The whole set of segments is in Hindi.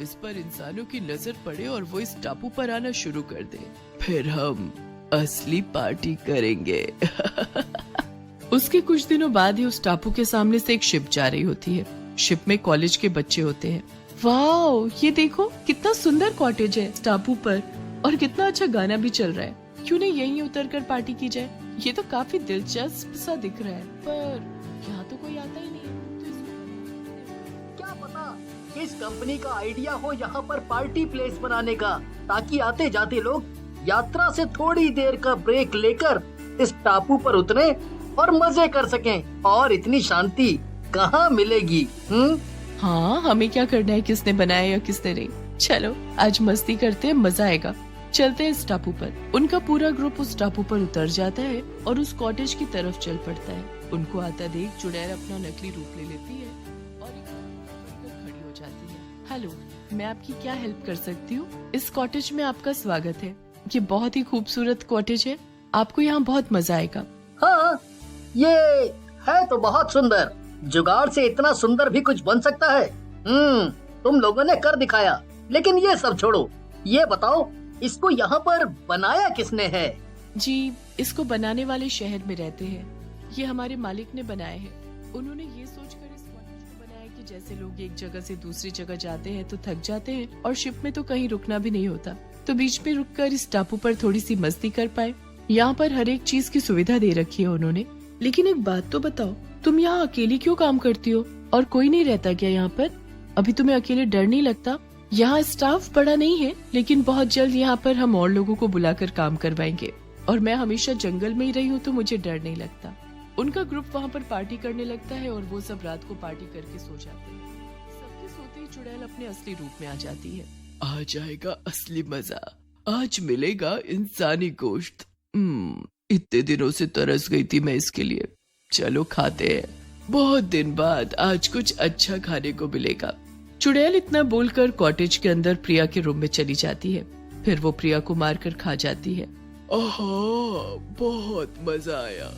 इस पर इंसानों की नजर पड़े और वो इस टापू पर आना शुरू कर दे, फिर हम असली पार्टी करेंगे। उसके कुछ दिनों बाद ही उस टापू के सामने से एक शिप जा रही होती है। शिप में कॉलेज के बच्चे होते हैं। वाओ, ये देखो कितना सुंदर कॉटेज है इस टापू पर, और कितना अच्छा गाना भी चल रहा है। क्यों नहीं यहीं उतरकर पार्टी की जाए? ये तो काफी दिलचस्प सा दिख रहा है, पर यहाँ तो कोई आता ही नहीं है। क्या पता किस कंपनी का आइडिया हो यहाँ पर पार्टी प्लेस बनाने का, ताकि आते जाते लोग यात्रा से थोड़ी देर का ब्रेक लेकर इस टापू पर उतरे और मजे कर सकें। और इतनी शांति कहाँ मिलेगी? हाँ, हमें क्या करना है किसने बनाया या किसने नहीं। चलो आज मस्ती करते हैं, मजा आएगा। चलते हैं इस टापू पर। उनका पूरा ग्रुप उस टापू पर उतर जाता है और उस कॉटेज की तरफ चल पड़ता है। उनको आता देख चुड़ैल अपना नकली रूप ले लेती है और खड़ी हो जाती है। हेलो, मैं आपकी क्या हेल्प कर सकती हूँ? इस कॉटेज में आपका स्वागत है। ये बहुत ही खूबसूरत कॉटेज है, आपको यहाँ बहुत मजा आएगा। हाँ, ये है तो बहुत सुंदर। जुगाड़ से इतना सुंदर भी कुछ बन सकता है? तुम लोगों ने कर दिखाया। लेकिन ये सब छोड़ो, ये बताओ इसको यहाँ पर बनाया किसने है? जी, इसको बनाने वाले शहर में रहते हैं। ये हमारे मालिक ने बनाया है। उन्होंने ये सोचकर इस कॉटेज को बनाया कि जैसे लोग एक जगह से दूसरी जगह जाते हैं तो थक जाते हैं, और शिप में तो कहीं रुकना भी नहीं होता, तो बीच में रुककर इस टापू पर थोड़ी सी मस्ती कर पाए। यहाँ पर हर एक चीज की सुविधा दे रखी है उन्होंने। लेकिन एक बात तो बताओ, तुम यहाँ अकेली क्यों काम करती हो और कोई नहीं रहता क्या यहाँ पर? अभी तुम्हें अकेले डर नहीं लगता? यहाँ स्टाफ बड़ा नहीं है, लेकिन बहुत जल्द यहाँ पर हम और लोगों को बुलाकर काम करवाएंगे, और मैं हमेशा जंगल में ही रही हूँ तो मुझे डर नहीं लगता। उनका ग्रुप वहाँ पर पार्टी करने लगता है और वो सब रात को पार्टी करके सो जाते हैं। सबके सोते ही चुड़ैल अपने असली रूप में आ जाती है। आ जाएगा असली मजा, आज मिलेगा इंसानी गोश्त। इतने दिनों से तरस गई थी मैं इसके लिए। चलो खाते हैं, बहुत दिन बाद आज कुछ अच्छा खाने को मिलेगा। चुड़ैल इतना बोलकर कॉटेज के अंदर प्रिया के रूम में चली जाती है। फिर वो प्रिया को मारकर खा जाती है। ओहो, बहुत मजा आया।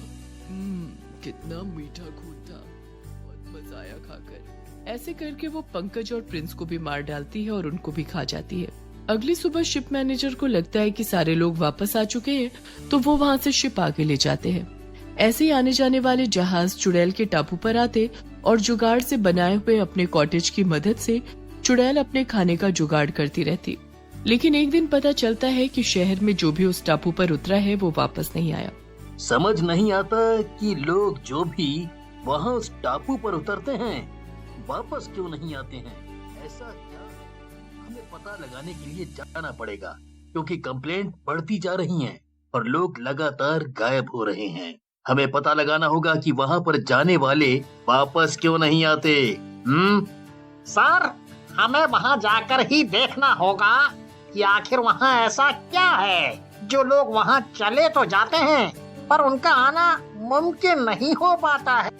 कितना मीठा खून था, बहुत मजा आया खाकर। ऐसे करके वो पंकज और प्रिंस को भी मार डालती है और उनको भी खा जाती है। अगली सुबह शिप मैनेजर को लगता है कि सारे लोग वापस आ चुके हैं, तो वो वहाँ से शिप आगे ले जाते हैं। ऐसे ही आने जाने वाले जहाज चुड़ैल के टापू पर आते और जुगाड़ से बनाए हुए अपने कॉटेज की मदद से चुड़ैल अपने खाने का जुगाड़ करती रहती। लेकिन एक दिन पता चलता है कि शहर में जो भी उस टापू पर उतरा है वो वापस नहीं आया। समझ नहीं आता कि लोग जो भी वहाँ उस टापू पर उतरते हैं वापस क्यों नहीं आते हैं। ऐसा क्या हमें पता लगाने के लिए जाना पड़ेगा, क्योंकि कंप्लेंट बढ़ती जा रही हैं और लोग लगातार गायब हो रहे हैं। हमें पता लगाना होगा कि वहाँ पर जाने वाले वापस क्यों नहीं आते। सर, हमें वहाँ जाकर ही देखना होगा कि आखिर वहाँ ऐसा क्या है जो लोग वहाँ चले तो जाते हैं पर उनका आना मुमकिन नहीं हो पाता है।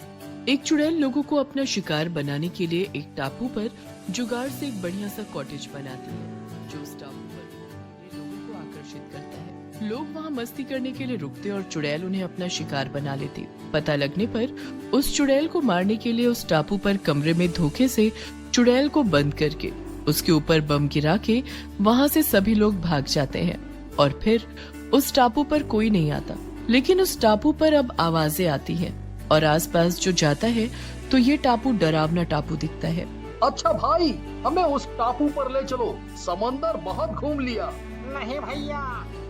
एक चुड़ैल लोगों को अपना शिकार बनाने के लिए एक टापू पर जुगाड़ से एक बढ़िया सा कॉटेज बनाती है, जो उस टापू पर लोगों को आकर्षित करता है। लोग वहाँ मस्ती करने के लिए रुकते और चुड़ैल उन्हें अपना शिकार बना लेती। पता लगने पर उस चुड़ैल को मारने के लिए उस टापू पर कमरे में धोखे से चुड़ैल को बंद करके उसके ऊपर बम गिरा के वहाँ से सभी लोग भाग जाते हैं, और फिर उस टापू पर कोई नहीं आता। लेकिन उस टापू पर अब आवाजें आती हैं और आसपास जो जाता है तो ये टापू डरावना टापू दिखता है। अच्छा भाई, हमें उस टापू पर ले चलो, समंदर बहुत घूम लिया। नहीं भैया,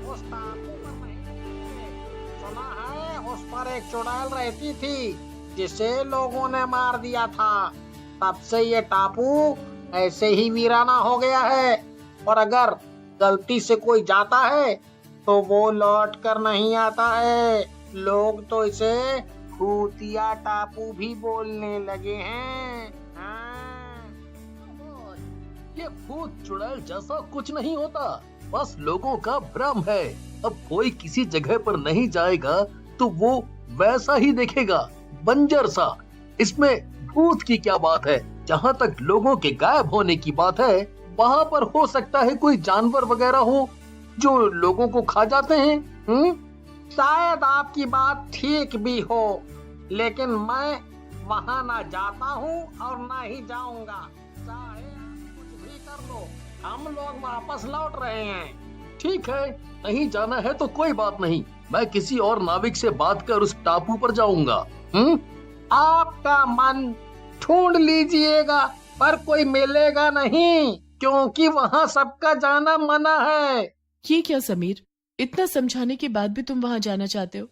उस टापू पर नहीं। सुना है उस पर एक चुड़ैल रहती थी जिसे लोगों ने मार दिया था। तब से ये टापू ऐसे ही वीराना हो गया है, और अगर गलती से कोई जाता है तो वो लौट कर नहीं आता है। लोग तो इसे भूतिया टापू भी बोलने लगे हैं। ये भूत चुड़ैल जैसा कुछ नहीं होता, बस लोगों का भ्रम है। अब कोई किसी जगह पर नहीं जाएगा तो वो वैसा ही देखेगा, बंजर सा। इसमें भूत की क्या बात है? जहाँ तक लोगों के गायब होने की बात है, वहाँ पर हो सकता है कोई जानवर वगैरह हो जो लोगों को खा जाते हैं। शायद आपकी बात ठीक भी हो, लेकिन मैं वहाँ ना जाता हूँ और ना ही जाऊंगा। चाहे आप कुछ भी कर लो, हम लोग वापस लौट रहे हैं। ठीक है, नहीं जाना है तो कोई बात नहीं, मैं किसी और नाविक से बात कर उस टापू पर जाऊंगा। आपका मन ढूंढ लीजिएगा पर कोई मिलेगा नहीं, क्योंकि वहाँ सबका जाना मना है। ये क्या समीर, इतना समझाने के बाद भी तुम वहाँ जाना चाहते हो?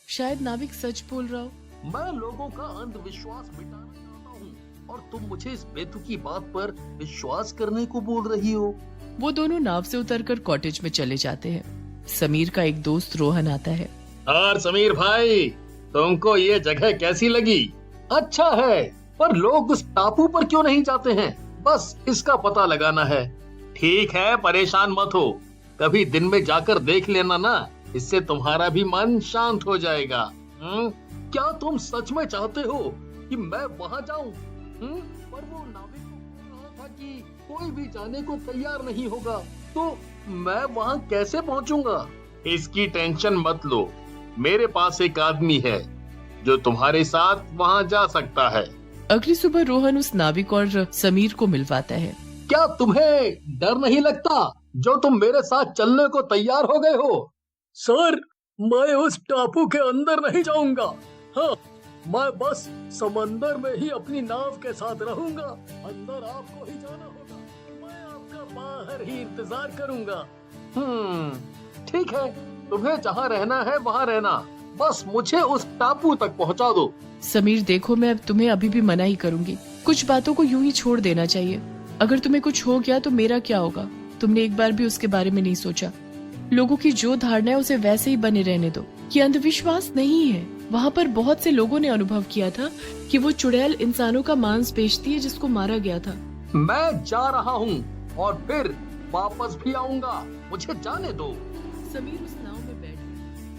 शायद नाविक सच बोल रहा हो। मैं लोगों का अंधविश्वास मिटाना चाहता हूँ और तुम मुझे इस बेतुकी बात पर विश्वास करने को बोल रही हो। वो दोनों नाव से उतरकर कॉटेज में चले जाते हैं। समीर का एक दोस्त रोहन आता है। और समीर भाई, तुमको ये जगह कैसी लगी? अच्छा है, पर लोग उस टापू पर क्यों नहीं जाते हैं? बस इसका पता लगाना है। ठीक है, परेशान मत हो, कभी दिन में जाकर देख लेना ना, इससे तुम्हारा भी मन शांत हो जाएगा। क्या तुम सच में चाहते हो कि मैं वहाँ जाऊँ? पर वो नाविक तो बोल रहा था कि कोई भी जाने को तैयार नहीं होगा, तो मैं वहाँ कैसे पहुँचूंगा? इसकी टेंशन मत लो, मेरे पास एक आदमी है जो तुम्हारे साथ वहाँ जा सकता है। अगली सुबह रोहन उस नाविक और समीर को मिलवाता है। क्या तुम्हें डर नहीं लगता जो तुम मेरे साथ चलने को तैयार हो गए हो? सर, मैं उस टापू के अंदर नहीं जाऊंगा। हाँ, मैं बस समंदर में ही अपनी नाव के साथ रहूंगा। अंदर आपको ही जाना होगा, मैं आपका बाहर ही इंतजार करूंगा। ठीक है, तुम्हें जहाँ रहना है वहाँ रहना, बस मुझे उस टापू तक पहुँचा दो। समीर देखो, मैं अब तुम्हें अभी भी मना ही करूंगी। कुछ बातों को यूं ही छोड़ देना चाहिए। अगर तुम्हें कुछ हो गया तो मेरा क्या होगा? तुमने एक बार भी उसके बारे में नहीं सोचा। लोगों की जो धारणा है उसे वैसे ही बने रहने दो। ये अंधविश्वास नहीं है। वहाँ पर बहुत से लोगों ने अनुभव किया था कि वो चुड़ैल इंसानों का मांस बेचती है जिसको मारा गया था। मैं जा रहा हूँ और फिर वापस भी आऊंगा, मुझे जाने दो। समीर उस नाव में बैठ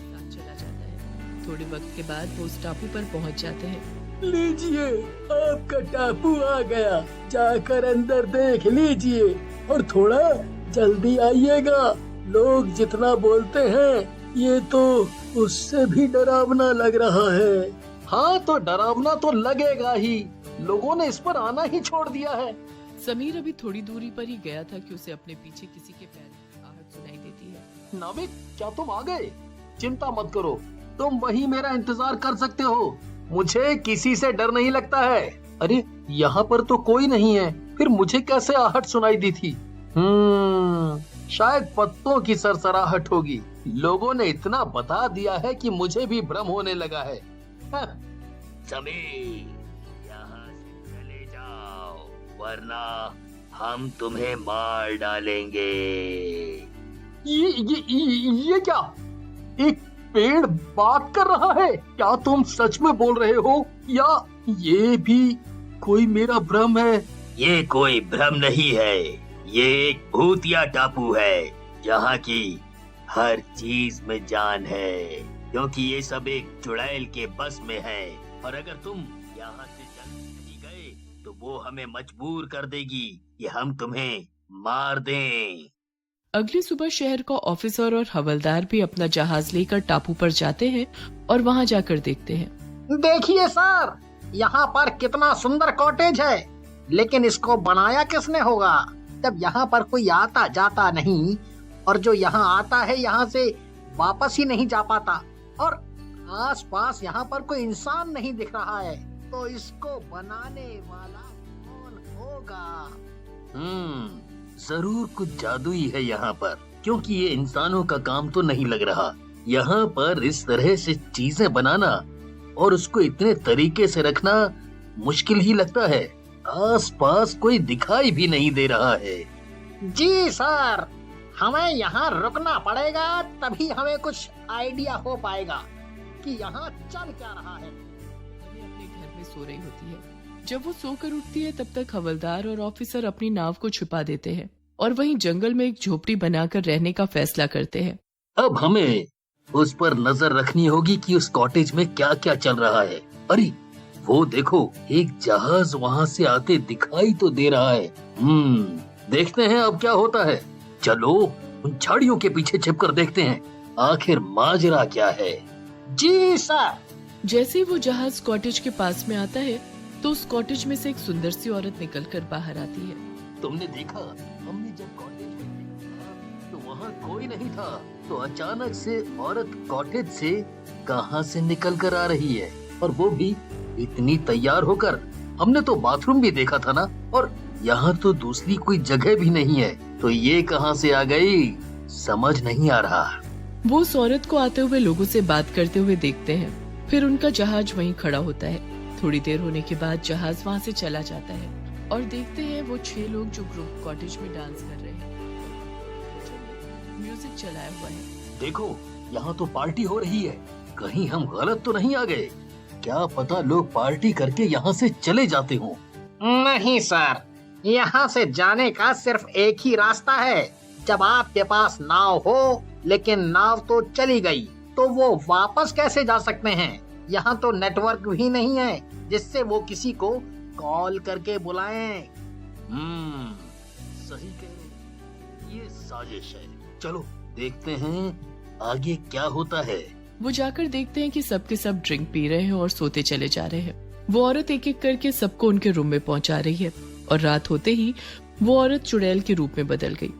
साथ चला जाता है। थोड़े वक्त के बाद वो उस टापू पर पहुँच जाते हैं। लीजिए, आपका टापू आ गया, जाकर अंदर देख लीजिए और थोड़ा जल्दी आइएगा। लोग जितना बोलते हैं ये तो उससे भी डरावना लग रहा है। हाँ, तो डरावना तो लगेगा ही, लोगों ने इस पर आना ही छोड़ दिया है। समीर अभी थोड़ी दूरी पर ही गया था कि उसे अपने पीछे किसी के पैर की आहट सुनाई देती है। नाविक, क्या तुम आ गए? चिंता मत करो, तुम वहीं मेरा इंतजार कर सकते हो, मुझे किसी से डर नहीं लगता है। अरे, यहाँ पर तो कोई नहीं है, फिर मुझे कैसे आहट सुनाई दी थी? शायद पत्तों की सरसराहट होगी। लोगों ने इतना बता दिया है कि मुझे भी भ्रम होने लगा है। समीर, यहाँ से चले जाओ, वरना हम तुम्हें मार डालेंगे। ये क्या? एक पेड़ बात कर रहा है? क्या तुम सच में बोल रहे हो या ये भी कोई मेरा भ्रम है? ये कोई भ्रम नहीं है, ये एक भूतिया टापू है जहाँ की हर चीज में जान है, क्योंकि ये सब एक चुड़ैल के बस में है। और अगर तुम यहाँ से जल्दी नहीं गए तो वो हमें मजबूर कर देगी कि हम तुम्हें मार दें। अगली सुबह शहर का ऑफिसर और हवलदार भी अपना जहाज लेकर टापू पर जाते हैं और वहाँ जाकर देखते हैं। देखिए सर, यहाँ पर कितना सुंदर कॉटेज है, लेकिन इसको बनाया किसने होगा? जब यहाँ पर कोई आता जाता नहीं और जो यहाँ आता है यहाँ से वापस ही नहीं जा पाता, और आसपास यहाँ पर कोई इंसान नहीं दिख रहा है, तो इसको बनाने वाला कौन होगा? जरूर कुछ जादू ही है यहाँ पर, क्योंकि ये इंसानों का काम तो नहीं लग रहा। यहाँ पर इस तरह से चीजें बनाना और उसको इतने तरीके से रखना मुश्किल ही लगता है। आसपास कोई दिखाई भी नहीं दे रहा है। जी सर, हमें यहाँ रुकना पड़ेगा, तभी हमें कुछ आइडिया हो पाएगा कि यहाँ चल क्या रहा है। अभी अपने घर में सो रही होती है। जब वो सोकर उठती है तब तक हवलदार और ऑफिसर अपनी नाव को छुपा देते हैं और वहीं जंगल में एक झोपड़ी बनाकर रहने का फैसला करते हैं। अब हमें उस पर नजर रखनी होगी कि उस कॉटेज में क्या क्या चल रहा है। अरे वो देखो, एक जहाज वहाँ से आते दिखाई तो दे रहा है। देखते हैं अब क्या होता है। चलो उन झाड़ियों के पीछे छिपकर देखते हैं, आखिर माजरा क्या है। जी सर। जैसे ही वो जहाज कॉटेज के पास में आता है तो उस कॉटेज में से एक सुंदर सी औरत निकलकर बाहर आती है। तुमने देखा, हमने जब कॉटेज में देखा तो वहाँ कोई नहीं था, तो अचानक से औरत कॉटेज से कहाँ से निकल कर आ रही है, और वो भी इतनी तैयार होकर। हमने तो बाथरूम भी देखा था ना, और यहाँ तो दूसरी कोई जगह भी नहीं है, तो ये कहाँ से आ गई समझ नहीं आ रहा। वो उस औरत को आते हुए लोगों से बात करते हुए देखते हैं। फिर उनका जहाज वहीं खड़ा होता है। थोड़ी देर होने के बाद जहाज वहाँ से चला जाता है और देखते हैं वो 6 लोग जो ग्रुप कॉटेज में डांस कर रहे हैं, म्यूजिक चलाया हुआ है। देखो, यहाँ तो पार्टी हो रही है, कहीं हम गलत तो नहीं आ गए? क्या पता लोग पार्टी करके यहाँ से चले जाते हों। नहीं सर, यहाँ से जाने का सिर्फ एक ही रास्ता है। जब आपके पास नाव हो, लेकिन नाव तो चली गई, तो वो वापस कैसे जा सकते हैं? यहाँ तो नेटवर्क भी नहीं है जिससे वो किसी को कॉल करके बुलाएं। सही कह रहे हो, ये साजिश है। चलो देखते हैं आगे क्या होता है। वो जाकर देखते हैं कि सबके सब ड्रिंक पी रहे हैं और सोते चले जा रहे हैं। वो औरत एक एक करके सबको उनके रूम में पहुंचा रही है, और रात होते ही वो औरत चुड़ैल के रूप में बदल गई।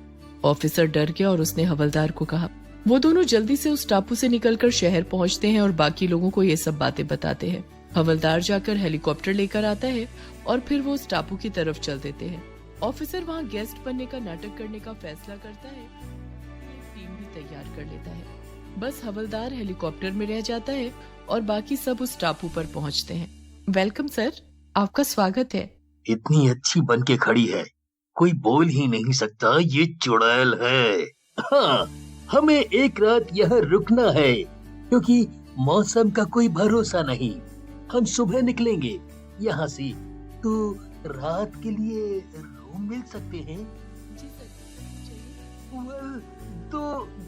ऑफिसर डर गया और उसने हवलदार को कहा। वो दोनों जल्दी से उस टापू से निकलकर शहर पहुंचते हैं और बाकी लोगों को ये सब बातें बताते हैं। हवलदार जाकर हेलीकॉप्टर लेकर आता है और फिर वो उस टापू की तरफ चल देते हैं। ऑफिसर वहाँ गेस्ट बनने का नाटक करने का फैसला करता है। एक टीम भी तैयार कर लेता है। बस हवलदार हेलीकॉप्टर में रह जाता है और बाकी सब उस टापू पर पहुँचते हैं। वेलकम सर, आपका स्वागत है। इतनी अच्छी बन के खड़ी है, कोई बोल ही नहीं सकता ये चुड़ैल है। हाँ, हमें एक रात यहाँ रुकना है क्योंकि मौसम का कोई भरोसा नहीं। हम सुबह निकलेंगे यहाँ से, तो रात के लिए रूम मिल सकते हैं? जी सर, वेल,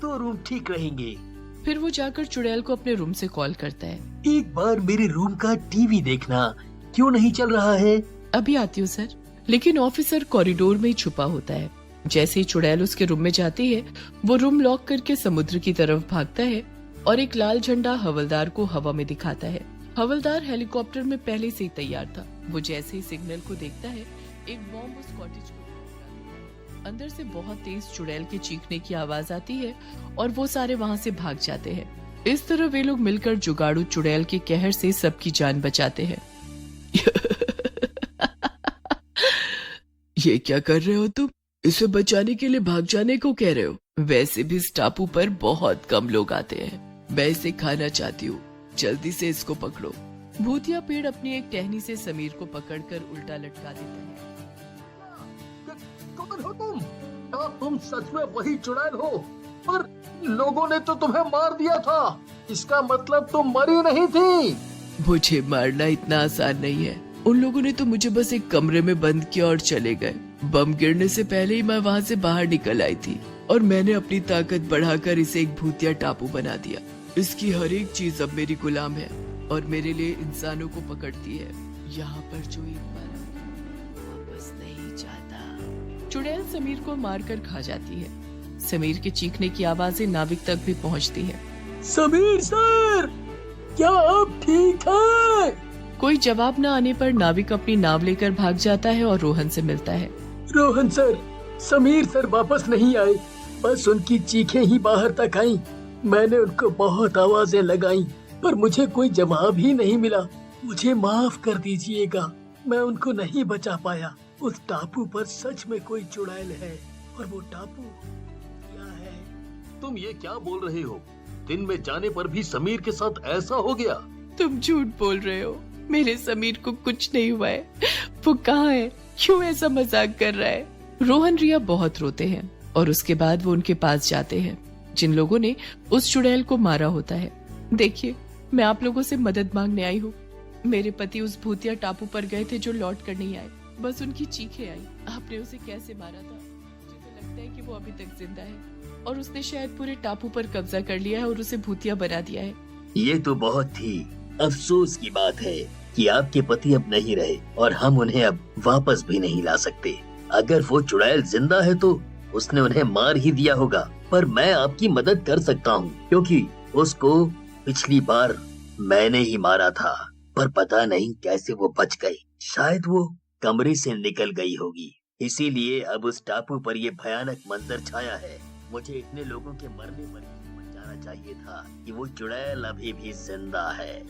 दो रूम ठीक रहेंगे। फिर वो जाकर चुड़ैल को अपने रूम से कॉल करता है। एक बार मेरे रूम का टीवी देखना, क्यों नहीं चल रहा है? अभी आती हूँ सर। लेकिन ऑफिसर कॉरिडोर में ही छुपा होता है। जैसे ही चुड़ैल उसके रूम में जाती है, वो रूम लॉक करके समुद्र की तरफ भागता है और एक लाल झंडा हवलदार को हवा में दिखाता है। हवलदार हेलीकॉप्टर में पहले से ही तैयार था। वो जैसे ही सिग्नल को देखता है, एक बॉम्ब उस कॉटेज को अंदर से बहुत तेज चुड़ैल के चीखने की आवाज आती है और वो सारे वहाँ से भाग जाते हैं। इस तरह वे लोग मिलकर जुगाड़ू चुड़ैल के कहर से सबकी जान बचाते हैं। ये क्या कर रहे हो तुम? इसे बचाने के लिए भाग जाने को कह रहे हो? वैसे भी इस टापू पर बहुत कम लोग आते हैं। मैं इसे खाना चाहती हूँ, जल्दी से इसको पकड़ो। भूतिया पेड़ अपनी एक टहनी से समीर को पकड़कर उल्टा लटका देता है। कौन हो तुम? क्या तुम सच में वही चुड़ैल हो? पर लोगों ने तो तुम्हें मार दिया था, इसका मतलब तुम मरी नहीं थी। मुझे मारना इतना आसान नहीं है। उन लोगों ने तो मुझे बस एक कमरे में बंद किया और चले गए। बम गिरने से पहले ही मैं वहाँ से बाहर निकल आई थी और मैंने अपनी ताकत बढ़ाकर इसे एक भूतिया टापू बना दिया। इसकी हर एक चीज अब मेरी गुलाम है और मेरे लिए इंसानों को पकड़ती है। यहाँ पर जो एक बार वापस नहीं जाता। चुड़ैल समीर को मारकर खा जाती है। समीर के चीखने की आवाजें नाविक तक भी पहुँचती है। समीर सर, क्या आप ठीक हैं? कोई जवाब न आने पर नाविक अपनी नाव लेकर भाग जाता है और रोहन से मिलता है। रोहन सर, समीर सर वापस नहीं आए, बस उनकी चीखें ही बाहर तक आईं। मैंने उनको बहुत आवाजें लगाई पर मुझे कोई जवाब ही नहीं मिला। मुझे माफ कर दीजिएगा, मैं उनको नहीं बचा पाया। उस टापू पर सच में कोई चुड़ैल है और वो टापू क्या है? तुम ये क्या बोल रहे हो? दिन में जाने पर भी समीर के साथ ऐसा हो गया? तुम झूठ बोल रहे हो। मेरे समीर को कुछ नहीं हुआ है। वो कहाँ है? क्यों ऐसा मजाक कर रहा है? रोहन रिया बहुत रोते हैं और उसके बाद वो उनके पास जाते हैं जिन लोगों ने उस चुड़ैल को मारा होता है। देखिए, मैं आप लोगों से मदद मांगने आई हूँ। मेरे पति उस भूतिया टापू पर गए थे जो लौट कर नहीं आए। बस उनकी चीखें आई। आपने उसे कैसे मारा था? मुझे तो लगता है कि वो अभी तक जिंदा है और उसने शायद पूरे टापू पर कब्जा कर लिया है और उसे भूतिया बना दिया है। ये तो बहुत ही अफसोस की बात है कि आपके पति अब नहीं रहे और हम उन्हें अब वापस भी नहीं ला सकते। अगर वो चुड़ैल जिंदा है तो उसने उन्हें मार ही दिया होगा, पर मैं आपकी मदद कर सकता हूँ क्योंकि उसको पिछली बार मैंने ही मारा था, पर पता नहीं कैसे वो बच गई। शायद वो कमरे से निकल गई होगी। इसीलिए अब उस टापू पर ये भयानक मंजर छाया है। मुझे इतने लोगों के मरने पर समझ जाना चाहिए था कि वो चुड़ैल अभी भी जिंदा है।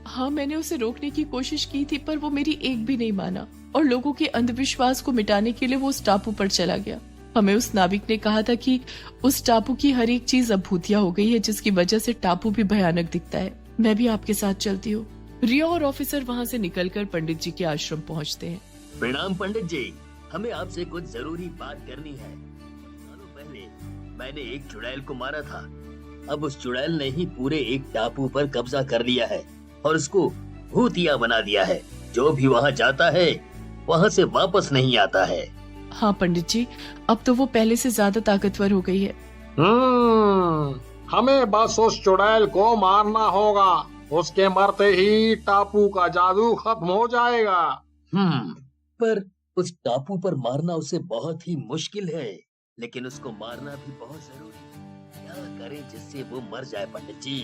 हाँ, मैंने उसे रोकने की कोशिश की थी, पर वो मेरी एक भी नहीं माना और लोगों के अंधविश्वास को मिटाने के लिए वो उस टापू पर चला गया। हमें उस नाविक ने कहा था कि उस टापू की हर एक चीज अब भूतिया हो गई है, जिसकी वजह से टापू भी भयानक दिखता है। मैं भी आपके साथ चलती हूँ। रिया और ऑफिसर वहाँ से निकलकर पंडित जी के आश्रम पहुँचते हैं। प्रणाम पंडित जी, हमें आपसे कुछ जरूरी बात करनी है। सालों पहले मैंने एक चुड़ैल को मारा था। अब उस चुड़ैल ने ही पूरे एक टापू पर कब्जा कर लिया है और उसको भूतिया बना दिया है। जो भी वहाँ जाता है वहाँ से वापस नहीं आता है। हाँ पंडित जी, अब तो वो पहले से ज्यादा ताकतवर हो गई है। हमें बस उस चुड़ैल को मारना होगा। उसके मरते ही टापू का जादू खत्म हो जाएगा। पर उस टापू पर मारना उसे बहुत ही मुश्किल है, लेकिन उसको मारना भी बहुत जरूरी है। क्या करें जिससे वो मर जाए पंडित जी?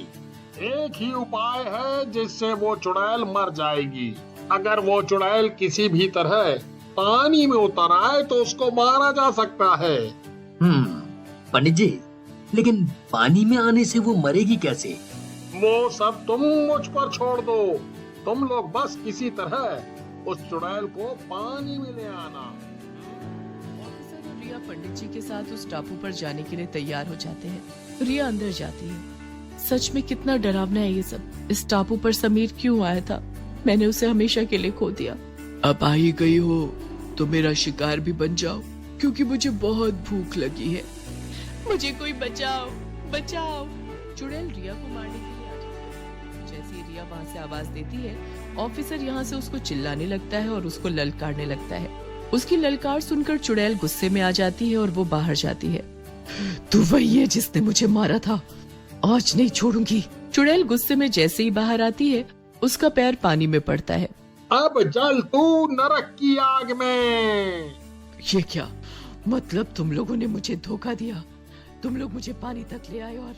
एक ही उपाय है जिससे वो चुड़ैल मर जाएगी। अगर वो चुड़ैल किसी भी तरह पानी में उतर आए तो उसको मारा जा सकता है। पंडित जी, लेकिन पानी में आने से वो मरेगी कैसे? वो सब तुम मुझ पर छोड़ दो। तुम लोग बस किसी तरह उस चुड़ैल को पानी में ले आना। ऑफिसर और रिया पंडित जी के साथ उस टापू पर जाने के लिए तैयार हो जाते हैं। रिया अंदर जाती है। सच में कितना डरावना है ये सब। इस टापू पर समीर क्यों आया था? मैंने उसे हमेशा के लिए खो दिया। अब आ ही गई हो तो मेरा शिकार भी बन जाओ, क्योंकि मुझे बहुत भूख लगी है। मुझे कोई बचाओ, बचाओ। चुड़ैल रिया को मारने के लिए आ जाती है। जैसे ही रिया वहाँ से आवाज देती है, ऑफिसर यहाँ से उसको चिल्लाने लगता है और उसको ललकारने लगता है। उसकी ललकार सुनकर चुड़ैल गुस्से में आ जाती है और वो बाहर जाती है। तू वही है जिसने मुझे मारा था, आज नहीं छोड़ूंगी। चुड़ैल गुस्से में जैसे ही बाहर आती है, उसका पैर पानी में पड़ता है। अब जल तू नरक की आग में। ये क्या मतलब? तुम लोगों ने मुझे धोखा दिया। तुम लोग मुझे पानी तक ले आए और